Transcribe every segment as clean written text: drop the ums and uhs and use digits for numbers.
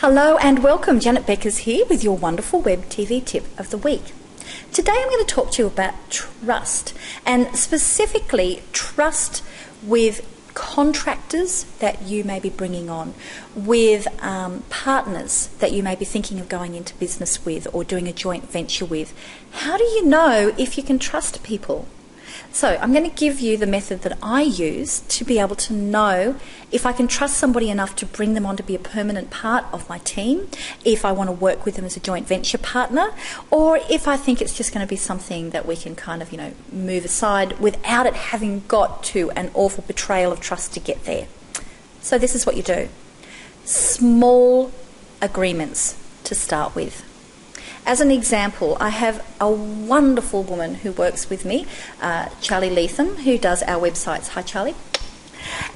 Hello and welcome, Janet Beckers here with your wonderful web TV tip of the week. Today I'm going to talk to you about trust, and specifically trust with contractors that you may be bringing on, with partners that you may be thinking of going into business with or doing a joint venture with. How do you know if you can trust people? So I'm going to give you the method that I use to be able to know if I can trust somebody enough to bring them on to be a permanent part of my team, if I want to work with them as a joint venture partner, or if I think it's just going to be something that we can kind of, move aside without it having got to an awful betrayal of trust to get there. So this is what you do. Small agreements to start with. As an example, I have a wonderful woman who works with me, Charlie Leatham, who does our websites. Hi, Charlie.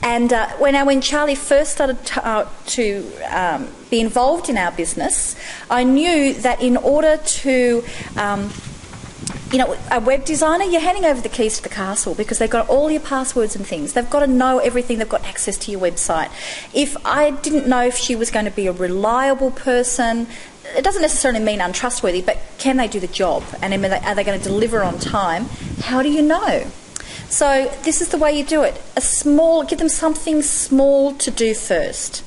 And when Charlie first started to be involved in our business, I knew that in order to, a web designer, you're handing over the keys to the castle because they've got all your passwords and things. They've got to know everything. They've got access to your website. If I didn't know if she was going to be a reliable person, it doesn't necessarily mean untrustworthy, but can they do the job? And are they going to deliver on time? How do you know? So this is the way you do it. Give them something small to do first.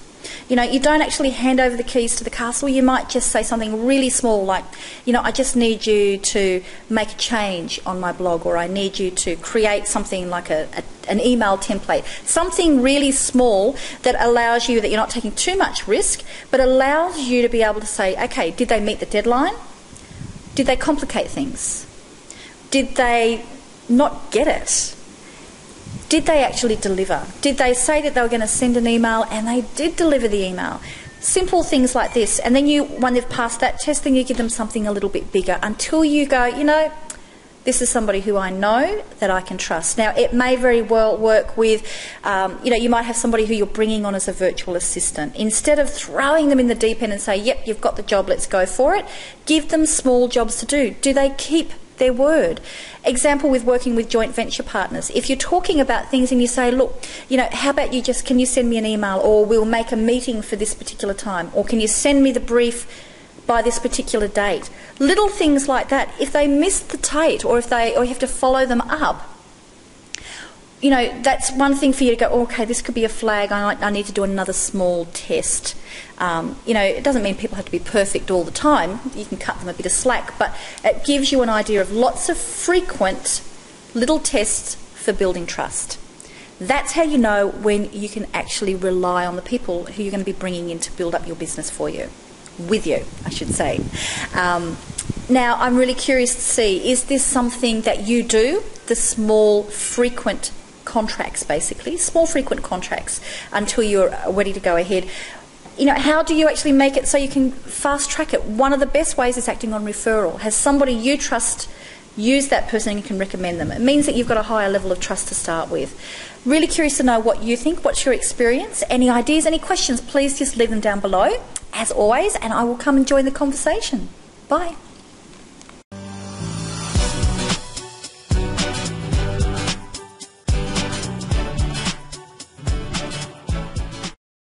You don't actually hand over the keys to the castle. You might just say something really small like, I just need you to make a change on my blog, or I need you to create something like an email template. Something really small that allows you, that you're not taking too much risk, but allows you to be able to say, okay, did they meet the deadline? Did they complicate things? Did they not get it? Did they actually deliver? Did they say that they were going to send an email and they did deliver the email? Simple things like this. And then when they've passed that test, then you give them something a little bit bigger until you go, this is somebody who I know that I can trust. Now, it may very well work with, you might have somebody who you're bringing on as a virtual assistant. Instead of throwing them in the deep end and say, yep, you've got the job, let's go for it, give them small jobs to do. Do they keep their word? Example with working with joint venture partners. If you're talking about things and you say, look, how about can you send me an email, or we'll make a meeting for this particular time, or can you send me the brief by this particular date? Little things like that. If they miss the date, or you have to follow them up, that's one thing for you to go, okay, this could be a flag, I need to do another small test. It doesn't mean people have to be perfect all the time. You can cut them a bit of slack, but it gives you an idea of lots of frequent little tests for building trust. That's how you know when you can actually rely on the people who you're going to be bringing in to build up your business for you. With you, I should say. Now, I'm really curious to see, is this something that you do, the small, frequent contracts, basically, small, frequent contracts, until you're ready to go ahead? How do you actually make it so you can fast track it? One of the best ways is acting on referral. Has somebody you trust used that person and you can recommend them? It means that you've got a higher level of trust to start with. Really curious to know what you think. What's your experience? Any ideas, any questions, please just leave them down below, as always, and I will come and join the conversation. Bye.